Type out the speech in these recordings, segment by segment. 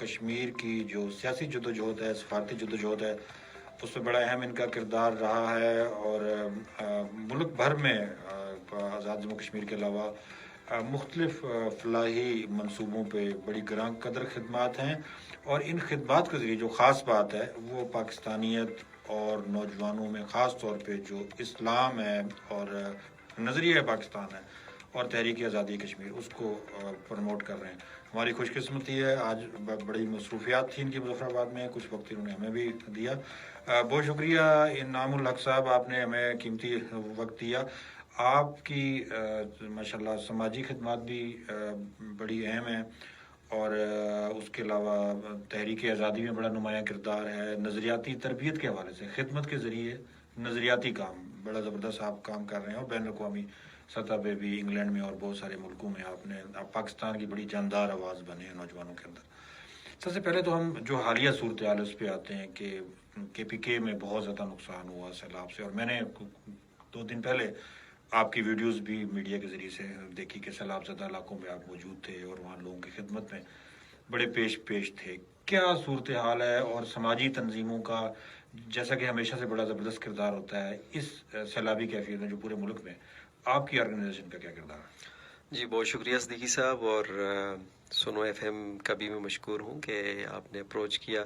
کشمیر کی جو سیاسی جدوجہد ہے، سفارتی جدوجہد ہے، اس میں بڑا اہم ان کا کردار رہا ہے، اور ملک بھر میں آزاد جموں کشمیر کے علاوہ مختلف فلاحی منصوبوں پہ بڑی گراں قدر خدمات ہیں، اور ان خدمات کے ذریعے جو خاص بات ہے وہ پاکستانیت اور نوجوانوں میں خاص طور پہ جو اسلام ہے اور نظریہ پاکستان ہے اور تحریک آزادی کشمیر، اس کو پروموٹ کر رہے ہیں۔ ہماری خوش قسمتی ہے، آج بڑی مصروفیات تھیں ان کی مظفر آباد میں، کچھ وقت انہوں نے ہمیں بھی دیا۔ بہت شکریہ انعام الحق صاحب، آپ نے ہمیں قیمتی وقت دیا۔ آپ کی ماشاءاللہ سماجی خدمات بھی بڑی اہم ہیں، اور اس کے علاوہ تحریک آزادی میں بڑا نمایاں کردار ہے۔ نظریاتی تربیت کے حوالے سے خدمت کے ذریعے نظریاتی کام بڑا زبردست آپ کام کر رہے ہیں، اور بین الاقوامی سطح پہ بھی انگلینڈ میں اور بہت سارے ملکوں میں آپ پاکستان کی بڑی جاندار آواز بنے ہیں نوجوانوں کے اندر۔ سب سے پہلے تو ہم جو حالیہ صورتحال اس پہ آتے ہیں کہ کے پی کے میں بہت زیادہ نقصان ہوا سیلاب سے، اور میں نے 2 دن پہلے آپ کی ویڈیوز بھی میڈیا کے ذریعے سے دیکھی کہ سیلاب زدہ علاقوں میں آپ موجود تھے اور وہاں لوگوں کی خدمت میں بڑے پیش تھے۔ کیا صورتحال ہے، اور سماجی تنظیموں کا جیسا کہ ہمیشہ سے بڑا زبردست کردار ہوتا ہے اس سیلابی کیفیت میں جو پورے ملک میں، آپ کی آرگنائزیشن کا کیا کردار ہے؟ جی بہت شکریہ صدیقی صاحب، اور سنو ایف ایم کا بھی میں مشکور ہوں کہ آپ نے اپروچ کیا۔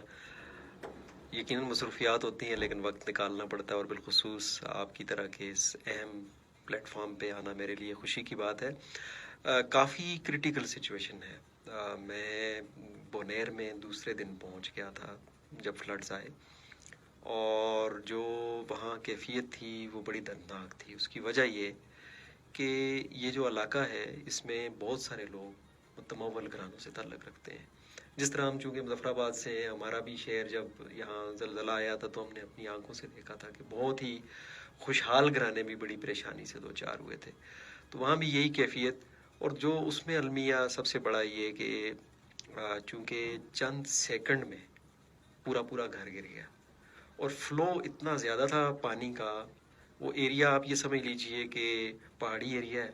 یقیناً مصروفیات ہوتی ہیں لیکن وقت نکالنا پڑتا ہے، اور بالخصوص آپ کی طرح کے اس اہم پلیٹ فارم پہ آنا میرے لیے خوشی کی بات ہے۔ کافی کریٹیکل سچویشن ہے۔ میں بونیر میں دوسرے دن پہنچ گیا تھا جب فلڈز آئے، اور جو وہاں کیفیت تھی وہ بڑی دردناک تھی۔ اس کی وجہ یہ کہ یہ جو علاقہ ہے اس میں بہت سارے لوگ متمول گھرانوں سے تعلق رکھتے ہیں۔ جس طرح ہم چونکہ مظفر آباد سے ہیں، ہمارا بھی شہر جب یہاں زلزلہ آیا تھا تو ہم نے اپنی آنکھوں سے دیکھا تھا کہ بہت ہی خوشحال گھرانے بھی بڑی پریشانی سے دو چار ہوئے تھے۔ تو وہاں بھی یہی کیفیت، اور جو اس میں المیہ سب سے بڑا یہ کہ چونکہ چند سیکنڈ میں پورا گھر گر گیا، اور فلو اتنا زیادہ تھا پانی کا۔ وہ ایریا آپ یہ سمجھ لیجئے کہ پہاڑی ایریا ہے،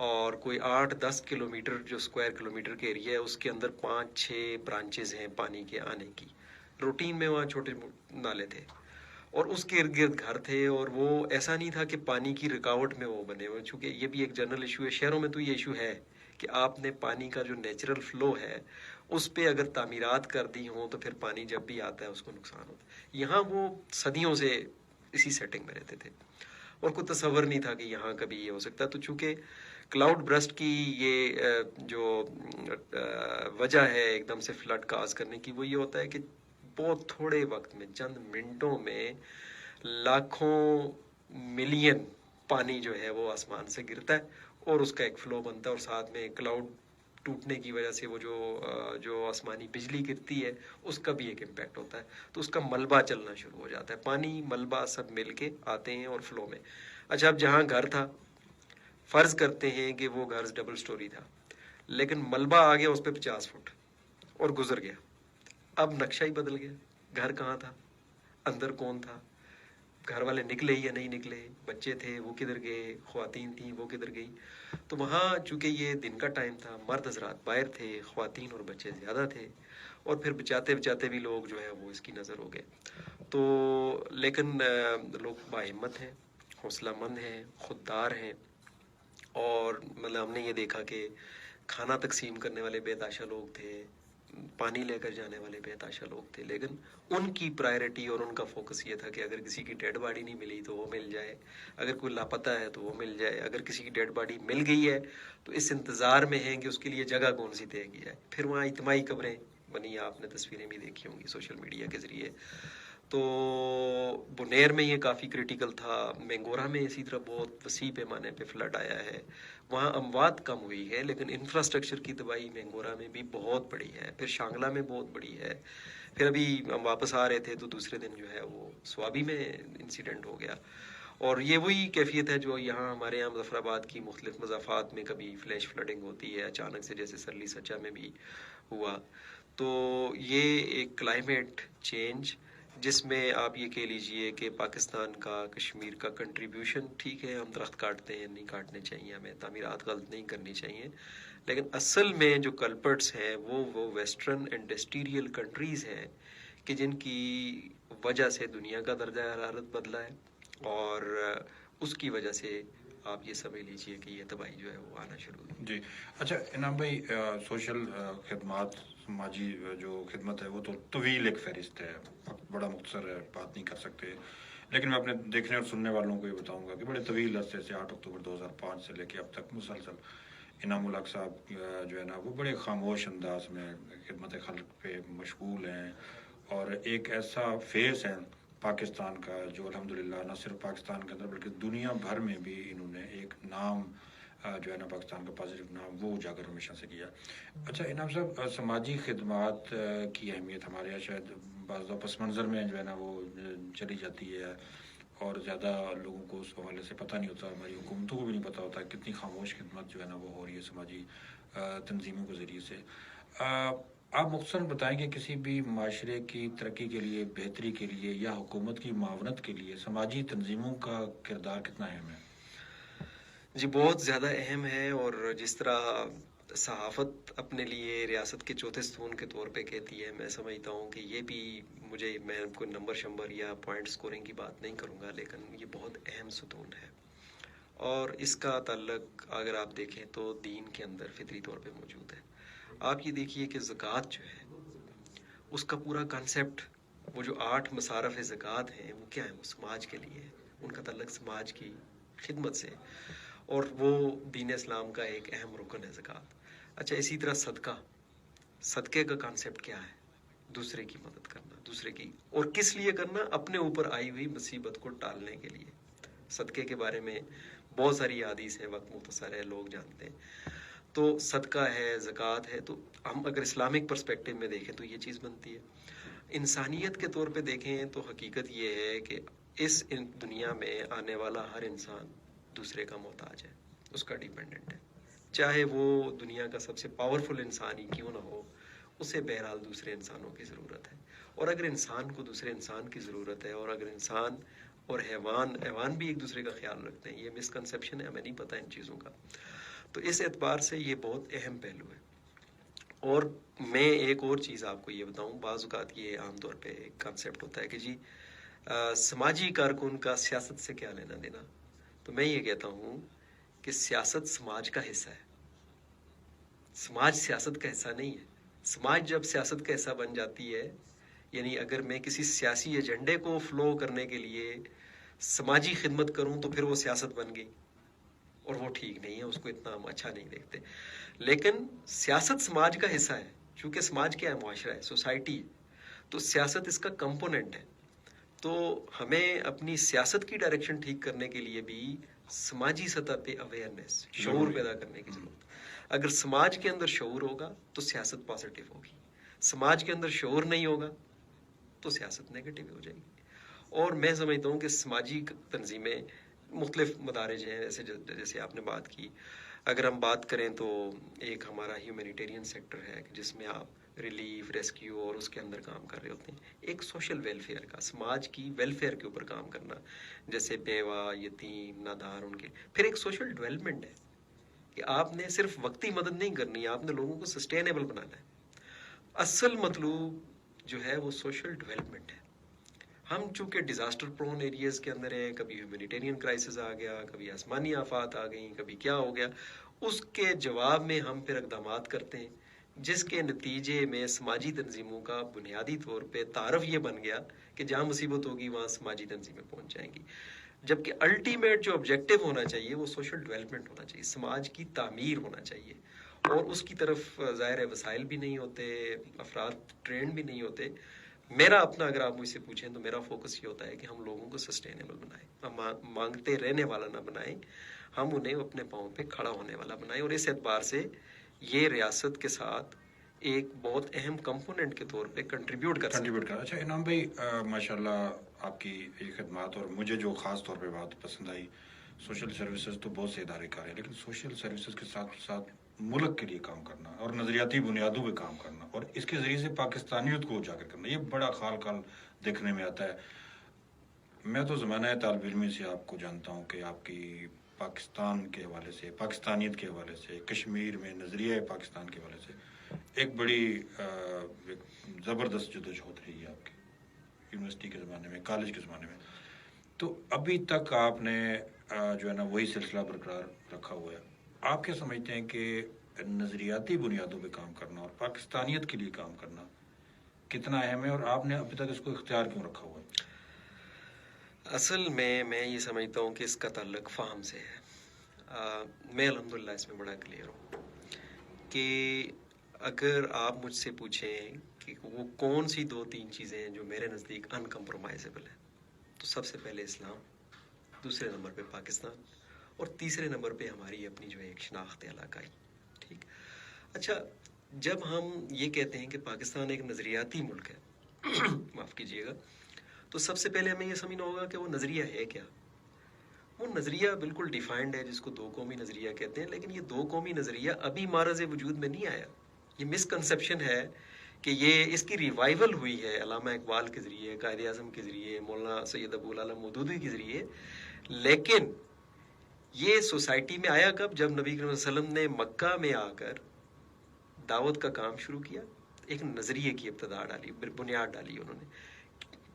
اور کوئی 8-10 کلومیٹر جو اسکوائر کلومیٹر کے ایریا ہے اس کے اندر 5-6 برانچز ہیں پانی کے آنے کی۔ روٹین میں وہاں چھوٹے نالے تھے اور اس کے ارد گرد گھر تھے، اور وہ ایسا نہیں تھا کہ پانی کی رکاوٹ میں وہ بنے ہوئے، چونکہ یہ بھی ایک جنرل ایشو ہے شہروں میں، تو یہ ایشو ہے کہ آپ نے پانی کا جو نیچرل فلو ہے اس پہ اگر تعمیرات کر دی ہوں تو پھر پانی جب بھی آتا ہے اس کو نقصان ہوتا ہے۔ یہاں وہ صدیوں سے اسی سیٹنگ میں رہتے تھے، اور کوئی تصور نہیں تھا کہ یہاں کبھی یہ ہو سکتا ہے۔ تو چونکہ کلاؤڈ برسٹ کی یہ جو وجہ ہے ایک دم سے فلڈ کاز کرنے کی، وہ یہ ہوتا ہے کہ بہت تھوڑے وقت میں، چند منٹوں میں لاکھوں ملین پانی جو ہے وہ آسمان سے گرتا ہے اور اس کا ایک فلو بنتا ہے، اور ساتھ میں کلاؤڈ ٹوٹنے کی وجہ سے وہ جو آسمانی بجلی گرتی ہے اس کا بھی ایک امپیکٹ ہوتا ہے، تو اس کا ملبہ چلنا شروع ہو جاتا ہے۔ پانی ملبہ سب مل کے آتے ہیں اور فلو میں۔ اچھا، اب جہاں گھر تھا، فرض کرتے ہیں کہ وہ گھر ڈبل سٹوری تھا، لیکن ملبہ آ گیا اس پہ 50 فٹ اور گزر گیا۔ اب نقشہ ہی بدل گیا، گھر کہاں تھا، اندر کون تھا، گھر والے نکلے یا نہیں نکلے، بچے تھے وہ کدھر گئے، خواتین تھیں وہ کدھر گئی۔ تو وہاں چونکہ یہ دن کا ٹائم تھا، مرد حضرات باہر تھے، خواتین اور بچے زیادہ تھے، اور پھر بچاتے بھی لوگ جو ہے وہ اس کی نظر ہو گئے۔ تو لیکن لوگ باہمت ہیں، حوصلہ مند ہیں، خوددار ہیں، اور مطلب ہم نے یہ دیکھا کہ کھانا تقسیم کرنے والے بے تحاشا لوگ تھے، پانی لے کر جانے والے بے تحاشا لوگ تھے، لیکن ان کی پرائرٹی اور ان کا فوکس یہ تھا کہ اگر کسی کی ڈیڈ باڈی نہیں ملی تو وہ مل جائے، اگر کوئی لاپتہ ہے تو وہ مل جائے، اگر کسی کی ڈیڈ باڈی مل گئی ہے تو اس انتظار میں ہیں کہ اس کے لیے جگہ کون سی طے کی جائے۔ پھر وہاں اجتماعی قبریں بنی، آپ نے تصویریں بھی دیکھی ہوں گی سوشل میڈیا کے ذریعے۔ تو بنیر میں یہ کافی کریٹیکل تھا، مینگورہ میں اسی طرح بہت وسیع پیمانے پہ فلڈ آیا ہے۔ وہاں اموات کم ہوئی ہے لیکن انفراسٹرکچر کی تباہی مینگورہ میں بھی بہت بڑی ہے، پھر شانگلہ میں بہت بڑی ہے۔ پھر ابھی ہم واپس آ رہے تھے تو دوسرے دن جو ہے وہ سوابی میں انسیڈنٹ ہو گیا، اور یہ وہی کیفیت ہے جو یہاں ہمارے یہاں مظفر آباد کی مختلف مضافات میں کبھی فلیش فلڈنگ ہوتی ہے اچانک سے، جیسے سرلی سچا میں بھی ہوا۔ تو یہ ایک کلائمیٹ چینج جس میں آپ یہ کہہ لیجئے کہ پاکستان کا، کشمیر کا کنٹریبیوشن، ٹھیک ہے ہم درخت کاٹتے ہیں، نہیں کاٹنے چاہیے، ہمیں تعمیرات غلط نہیں کرنی چاہیے، لیکن اصل میں جو کلپرٹس ہیں وہ ویسٹرن انڈسٹریل کنٹریز ہیں کہ جن کی وجہ سے دنیا کا درجہ حرارت بدلا ہے، اور اس کی وجہ سے آپ یہ سمجھ لیجئے کہ یہ تباہی جو ہے وہ آنا شروع ہوئی۔ جی اچھا انعام بھائی، سوشل خدمات، سماجی جو خدمت ہے وہ تو طویل ایک فہرست ہے، بڑا مختصر ہے، بات نہیں کر سکتے، لیکن میں اپنے دیکھنے اور سننے والوں کو یہ بتاؤں گا کہ بڑے طویل عرصے سے 8 اکتوبر 2005 سے لے کے اب تک مسلسل انعام الحق صاحب جو ہے نا وہ بڑے خاموش انداز میں خدمت خلق پہ مشغول ہیں، اور ایک ایسا فیس ہے پاکستان کا جو الحمدللہ نہ صرف پاکستان کے اندر بلکہ دنیا بھر میں بھی انہوں نے ایک نام جو ہے نا پاکستان کا پازیٹیو نام وہ اجاگر ہمیشہ سے کیا۔ اچھا انعام صاحب، سماجی خدمات کی اہمیت ہمارے یہاں شاید بعض پس منظر میں جو ہے نا وہ چلی جاتی ہے، اور زیادہ لوگوں کو اس حوالے سے پتہ نہیں ہوتا، ہماری حکومتوں کو بھی نہیں پتہ ہوتا کتنی خاموش خدمت جو ہے نا وہ ہو رہی ہے سماجی تنظیموں کے ذریعے سے۔ آپ مختصراً بتائیں کہ کسی بھی معاشرے کی ترقی کے لیے، بہتری کے لیے یا حکومت کی معاونت کے لیے سماجی تنظیموں کا کردار کتنا اہم ہے؟ جی بہت زیادہ اہم ہے، اور جس طرح صحافت اپنے لیے ریاست کے چوتھے ستون کے طور پہ کہتی ہے، میں سمجھتا ہوں کہ یہ بھی میں کوئی نمبر شمبر یا پوائنٹ سکورنگ کی بات نہیں کروں گا، لیکن یہ بہت اہم ستون ہے، اور اس کا تعلق اگر آپ دیکھیں تو دین کے اندر فطری طور پہ موجود ہے۔ آپ یہ دیکھیے کہ زکوٰۃ جو ہے اس کا پورا کانسیپٹ، وہ جو 8 مصارف زکوٰۃ ہیں وہ کیا ہیں؟ وہ سماج کے لیے ہے، ان کا تعلق سماج کی خدمت سے، اور وہ دین اسلام کا ایک اہم رکن ہے زکوٰۃ۔ اچھا اسی طرح صدقے کا کانسیپٹ کیا ہے؟ دوسرے کی مدد کرنا، دوسرے کی، اور کس لیے کرنا؟ اپنے اوپر آئی ہوئی مصیبت کو ٹالنے کے لیے۔ صدقے کے بارے میں بہت ساری حدیث ہیں، وقت مختصر ہے، لوگ جانتے ہیں۔ تو صدقہ ہے، زکوٰۃ ہے، تو ہم اگر اسلامک پرسپیکٹو میں دیکھیں تو یہ چیز بنتی ہے۔ انسانیت کے طور پہ دیکھیں تو حقیقت یہ ہے کہ اس دنیا میں آنے والا ہر انسان دوسرے کا محتاج ہے، اس کا ڈیپینڈنٹ ہے، چاہے وہ دنیا کا سب سے پاورفل انسان ہی کیوں نہ ہو، اسے بہرحال دوسرے انسانوں کی ضرورت ہے۔ اور اگر انسان کو دوسرے انسان کی ضرورت ہے، اور اگر انسان اور حیوان بھی ایک دوسرے کا خیال رکھتے ہیں، یہ مسکنسیپشن ہے، ہمیں نہیں پتہ ان چیزوں کا، تو اس اعتبار سے یہ بہت اہم پہلو ہے۔ اور میں ایک اور چیز آپ کو یہ بتاؤں، بعض اوقات یہ عام طور پہ ایک کانسیپٹ ہوتا ہے کہ جی سماجی کارکن کا سیاست سے کیا لینا دینا، تو میں یہ کہتا ہوں کہ سیاست سماج کا حصہ ہے، سماج سیاست کا حصہ نہیں ہے۔ سماج جب سیاست کا حصہ بن جاتی ہے، یعنی اگر میں کسی سیاسی ایجنڈے کو فلو کرنے کے لیے سماجی خدمت کروں تو پھر وہ سیاست بن گئی، اور وہ ٹھیک نہیں ہے، اس کو اتنا ہم اچھا نہیں دیکھتے۔ لیکن سیاست سماج کا حصہ ہے، چونکہ سماج کیا ہے؟ معاشرہ ہے، سوسائٹی ہے، تو سیاست اس کا کمپوننٹ ہے۔ تو ہمیں اپنی سیاست کی ڈائریکشن ٹھیک کرنے کے لیے بھی سماجی سطح پہ اویئرنیس، شعور پیدا کرنے کی ضرورت ہے۔ اگر سماج کے اندر شعور ہوگا تو سیاست پازیٹیو ہوگی، سماج کے اندر شعور نہیں ہوگا تو سیاست نیگیٹو ہو جائے گی۔ اور میں سمجھتا ہوں کہ سماجی تنظیمیں مختلف مدارج ہیں، جیسے آپ نے بات کی، اگر ہم بات کریں تو ایک ہمارا ہیومینیٹیرین سیکٹر ہے جس میں آپ ریلیف، ریسکیو اور اس کے اندر کام کر رہے ہوتے ہیں۔ ایک سوشل ویلفیئر کا، سماج کی ویلفیئر کے اوپر کام کرنا، جیسے بیوہ، یتیم، نادار، ان کے، پھر ایک سوشل ڈیولپمنٹ ہے کہ آپ نے صرف وقتی مدد نہیں کرنی ہے، آپ نے لوگوں کو سسٹینیبل بنانا ہے۔ اصل مطلوب جو ہے وہ سوشل ڈیولپمنٹ ہے۔ ہم چونکہ ڈیزاسٹر پرون ایریاز کے اندر ہیں، کبھی ہیومینیٹیرین کرائسس آ گیا، کبھی آسمانی آفات آ گئیں، کبھی کیا ہو گیا، اس کے جواب میں ہم پھر اقدامات کرتے ہیں، جس کے نتیجے میں سماجی تنظیموں کا بنیادی طور پہ تعارف یہ بن گیا کہ جہاں مصیبت ہوگی وہاں سماجی تنظیمیں پہنچ جائیں گی، جبکہ الٹیمیٹ جو آبجیکٹو ہونا چاہیے وہ سوشل ڈیولپمنٹ ہونا چاہیے، سماج کی تعمیر ہونا چاہیے، اور اس کی طرف ظاہر ہے وسائل بھی نہیں ہوتے، افراد ٹرینڈ بھی نہیں ہوتے۔ میرا اپنا اگر آپ مجھ سے پوچھیں تو میرا فوکس یہ ہوتا ہے کہ ہم لوگوں کو سسٹینیبل بنائیں، ہم مانگتے رہنے والا نہ بنائیں، ہم انہیں اپنے پاؤں پہ کھڑا ہونے والا بنائیں، اور اس اعتبار سے یہ ریاست کے ساتھ ایک بہت اہم کمپوننٹ کے طور پہ کنٹریبیوٹ کر سکتے ہیں۔ اچھا انعام بھائی، ماشاءاللہ آپ کی یہ خدمات، اور مجھے جو خاص طور پہ بات پسند آئی، سوشل سروسز تو بہت سے ادارے کار ہیں، لیکن سوشل سروسز کے ساتھ ساتھ ملک کے لیے کام کرنا اور نظریاتی بنیادوں پہ کام کرنا، اور اس کے ذریعے سے پاکستانیت کو اجاگر کرنا، یہ بڑا خال خال دیکھنے میں آتا ہے۔ میں تو زمانہ طالب علمی سے آپ کو جانتا ہوں کہ آپ کی پاکستان کے حوالے سے، پاکستانیت کے حوالے سے، کشمیر میں نظریہ پاکستان کے حوالے سے ایک بڑی ایک زبردست جدوجہد رہی ہے آپ کی یونیورسٹی کے زمانے میں، کالج کے زمانے میں. تو ابھی تک آپ نے جو ہے نا وہی سلسلہ برقرار رکھا ہوا ہے. آپ کیا سمجھتے ہیں کہ نظریاتی بنیادوں پہ کام کرنا اور پاکستانیت کے لیے کام کرنا کتنا اہم ہے، اور آپ نے ابھی تک اس کو اختیار کیوں رکھا ہوا ہے؟ اصل میں یہ سمجھتا ہوں کہ اس کا تعلق فہم سے ہے. میں الحمدللہ اس میں بڑا کلیئر ہوں کہ اگر آپ مجھ سے پوچھیں کہ وہ کون سی 2-3 چیزیں ہیں جو میرے نزدیک ان کمپرومائزیبل ہیں، تو سب سے پہلے اسلام، دوسرے نمبر پہ پاکستان، اور تیسرے نمبر پہ ہماری اپنی جو ہے ایک شناخت علاقائی. ٹھیک. اچھا، جب ہم یہ کہتے ہیں کہ پاکستان ایک نظریاتی ملک ہے معاف کیجیے گا، تو سب سے پہلے ہمیں یہ سمجھنا ہوگا کہ وہ نظریہ ہے کیا. وہ نظریہ بالکل ڈیفائنڈ ہے، جس کو 2 قومی نظریہ کہتے ہیں، لیکن یہ 2 قومی نظریہ ابھی معرض وجود میں نہیں آیا. یہ مسکنسیپشن ہے کہ یہ اس کی ریوائول ہوئی ہے علامہ اقبال کے ذریعے، قائد اعظم کے ذریعے، مولانا سید ابو العلا مودودی کے ذریعے. لیکن یہ سوسائٹی میں آیا کب؟ جب نبی کریم صلی اللہ علیہ وسلم نے مکہ میں آ کر دعوت کا کام شروع کیا، ایک نظریے کی ابتدا ڈالی، بنیاد ڈالی انہوں نے.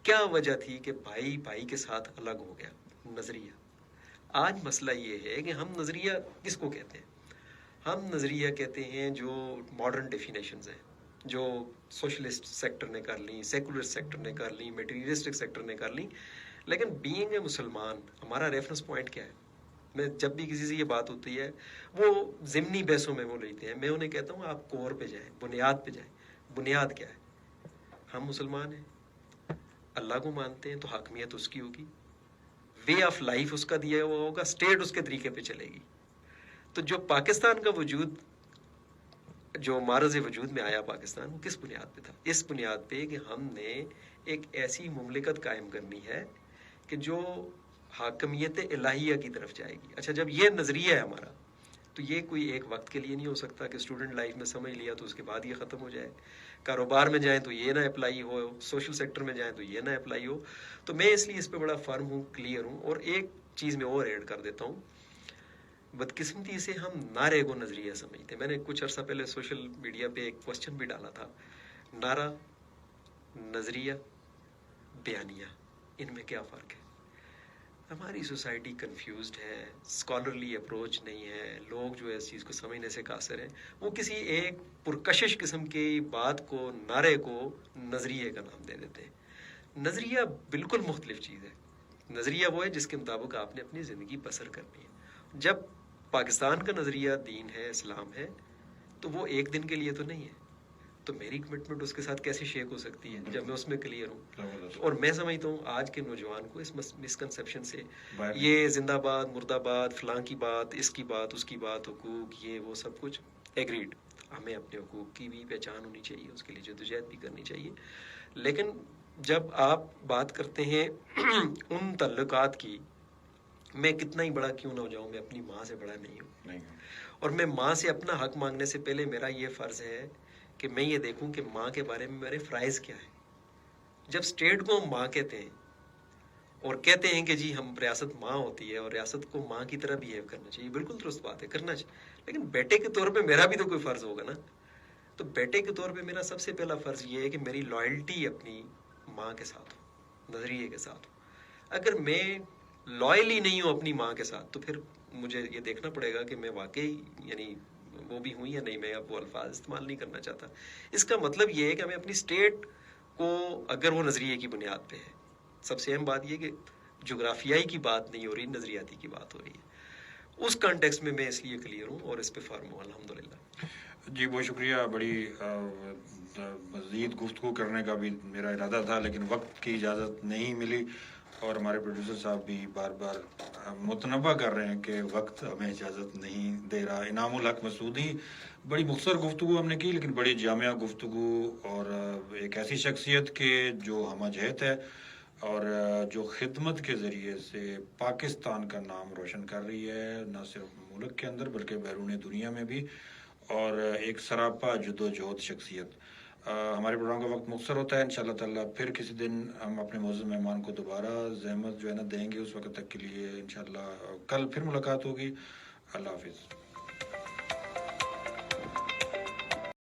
کیا وجہ تھی کہ بھائی بھائی کے ساتھ الگ ہو گیا؟ نظریہ. آج مسئلہ یہ ہے کہ ہم نظریہ کس کو کہتے ہیں؟ ہم نظریہ کہتے ہیں جو ماڈرن ڈیفینیشنز ہیں، جو سوشلسٹ سیکٹر نے کر لیں، سیکولرسٹ سیکٹر نے کر لیں، میٹیریلسٹک سیکٹر نے کر لیں. لیکن بینگ اے مسلمان ہمارا ریفرنس پوائنٹ کیا ہے؟ میں جب بھی کسی سے یہ بات ہوتی ہے، وہ ضمنی بحثوں میں وہ لیتے ہیں، میں انہیں کہتا ہوں آپ کور پہ جائیں، بنیاد پہ جائیں. بنیاد کیا ہے؟ ہم مسلمان ہیں، اللہ کو مانتے ہیں، تو حاکمیت اس کی ہوگی، وے آف لائف اس کا دیا ہوا ہوگا، اسٹیٹ اس کے طریقے پہ چلے گی. تو جو پاکستان کا وجود، جو معرض وجود میں آیا پاکستان، وہ کس بنیاد پہ تھا؟ اس بنیاد پہ کہ ہم نے ایک ایسی مملکت قائم کرنی ہے کہ جو حاکمیت الہیہ کی طرف جائے گی. اچھا، جب یہ نظریہ ہے ہمارا، تو یہ کوئی ایک وقت کے لیے نہیں ہو سکتا کہ اسٹوڈنٹ لائف میں سمجھ لیا تو اس کے بعد یہ ختم ہو جائے. کاروبار میں جائیں تو یہ نہ اپلائی ہو، سوشل سیکٹر میں جائیں تو یہ نہ اپلائی ہو. تو میں اس لیے اس پہ بڑا فرم ہوں، کلیئر ہوں. اور ایک چیز میں اور ایڈ کر دیتا ہوں، بدقسمتی سے ہم نعرے کو نظریہ سمجھتے ہیں. میں نے کچھ عرصہ پہلے سوشل میڈیا پہ ایک کوسچن بھی ڈالا تھا، نعرہ، نظریہ، بیانیہ، ان میں کیا فرق ہے؟ ہماری سوسائٹی کنفیوزڈ ہے، اسکالرلی اپروچ نہیں ہے، لوگ جو ہے اس چیز کو سمجھنے سے قاصر ہیں. وہ کسی ایک پرکشش قسم کی بات کو، نعرے کو نظریے کا نام دے دیتے ہیں. نظریہ بالکل مختلف چیز ہے. نظریہ وہ ہے جس کے مطابق آپ نے اپنی زندگی بسر کرنی ہے. جب پاکستان کا نظریہ دین ہے، اسلام ہے، تو وہ ایک دن کے لیے تو نہیں ہے. تو میری کمٹمنٹ اس کے ساتھ کیسے شیک ہو سکتی ہے جب میں اس میں کلیئر ہوں؟ اور میں سمجھتا ہوں آج کے نوجوان کو اس مسکنسیپشن سے، یہ زندہ باد، مردہ باد، فلاں کی بات، اس کی بات، اس کی بات، حقوق، یہ وہ سب کچھ ایگریڈ. ہمیں اپنے حقوق کی بھی پہچان ہونی چاہیے، اس کے لیے جدوجہد بھی کرنی چاہیے. لیکن جب آپ بات کرتے ہیں ان تعلقات کی، میں کتنا ہی بڑا کیوں نہ ہو جاؤں، میں اپنی ماں سے بڑا نہیں ہوں. اور میں ماں سے اپنا حق مانگنے سے پہلے میرا یہ فرض ہے کہ میں یہ دیکھوں کہ ماں کے بارے میں میرے فرائض کیا ہیں. جب اسٹیٹ کو ہم ماں کہتے ہیں اور کہتے ہیں کہ جی ہم ریاست ماں ہوتی ہے اور ریاست کو ماں کی طرح بیہیو کرنا چاہیے، بالکل درست بات ہے، کرنا چاہیے. لیکن بیٹے کے طور پہ میرا بھی تو کوئی فرض ہوگا نا. تو بیٹے کے طور پہ میرا سب سے پہلا فرض یہ ہے کہ میری لائلٹی اپنی ماں کے ساتھ ہو، نظریے کے ساتھ ہو. اگر میں لائل ہی نہیں ہوں اپنی ماں کے ساتھ، تو پھر مجھے یہ دیکھنا پڑے گا کہ میں واقعی یعنی وہ بھی ہوں یا نہیں. میں اب وہ الفاظ استعمال نہیں کرنا چاہتا. اس کا مطلب یہ ہے کہ ہمیں اپنی اسٹیٹ کو، اگر وہ نظریے کی بنیاد پہ ہے، سب سے اہم بات یہ کہ جغرافیائی کی بات نہیں ہو رہی، نظریاتی کی بات ہو رہی ہے. اس کانٹیکس میں اس لیے کلیئر ہوں اور اس پہ فارم ہوں الحمدللہ. جی بہت شکریہ. بڑی مزید گفتگو کرنے کا بھی میرا ارادہ تھا، لیکن وقت کی اجازت نہیں ملی، اور ہمارے پروڈیوسر صاحب بھی بار بار متنبہ کر رہے ہیں کہ وقت ہمیں اجازت نہیں دے رہا. انعام الحق مسعودی، بڑی مختصر گفتگو ہم نے کی، لیکن بڑی جامعہ گفتگو، اور ایک ایسی شخصیت کے جو ہمہ جہت ہے اور جو خدمت کے ذریعے سے پاکستان کا نام روشن کر رہی ہے، نہ صرف ملک کے اندر بلکہ بیرون دنیا میں بھی، اور ایک سراپا جدوجہد شخصیت. ہمارے پروگرام کا وقت مختصر ہوتا ہے. انشاءاللہ تعالیٰ پھر کسی دن ہم اپنے معزز مہمان کو دوبارہ زحمت جو ہے نا دیں گے. اس وقت تک کے لیے انشاءاللہ کل پھر ملاقات ہوگی. اللہ حافظ.